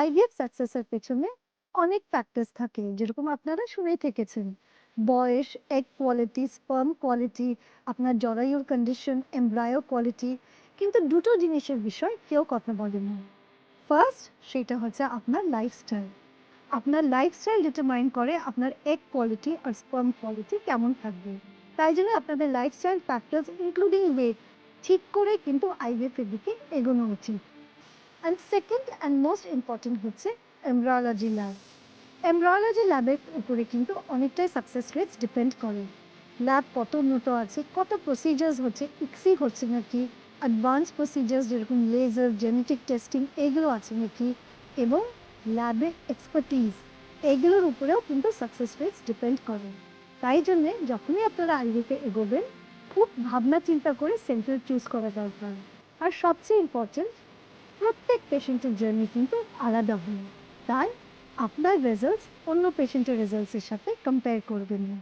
IVF সাকসেসের পেছনে অনেক factors থাকে, যেরকম আপনারা শুনেই থেকেছেন। বয়স, এগ কোয়ালিটি, স্পার্ম কোয়ালিটি, আপনার জরায়ুর কন্ডিশন, এমব্রায়ো কোয়ালিটি। কিন্তু দুটো জিনিসের বিষয় কেউ কথা বলেনি। ফার্স্ট, সেটা হচ্ছে আপনার লাইফস্টাইল। আপনার লাইফস্টাইল ডিটারমাইন করে আপনার এগ কোয়ালিটি আর স্পার্ম কোয়ালিটি কেমন থাকবে। তাই জন্য আপনাদের লাইফস্টাইল ফ্যাক্টরস ইনক্লুডিং ওয়েট ঠিক করে কিন্তু আইভিএফ এর দিকে এগোনো উচিত। And second and most important হচ্ছে এমব্রায়োলজি ল্যাব। এমব্রায়োলজি ল্যাবের উপরে কিন্তু অনেকটাই সাকসেস রেটস ডিপেন্ড করে। ল্যাব কত উন্নত আছে, কত প্রসিজার্স হচ্ছে, ইক্সি হচ্ছে নাকি, অ্যাডভান্স প্রসিজার্স যেরকম লেজার, জেনেটিক টেস্টিং এগুলো আছে নাকি, এবং ল্যাবের এক্সপার্টিজ, এগুলোর উপরেও কিন্তু সাকসেস রেটস ডিপেন্ড করে। তাই জন্যে যখনই আপনারা আইভিতে এগোবেন, খুব ভাবনা চিন্তা করে সেন্টার চুজ করা দরকার। আর সবচেয়ে ইম্পর্টেন্ট, প্রত্যেক পেশেন্টের জার্নি কিন্তু আলাদা হয়। তাই আপনার রেজাল্টস অন্য পেশেন্টের রেজাল্টসের সাথে কম্পেয়ার করবেন না।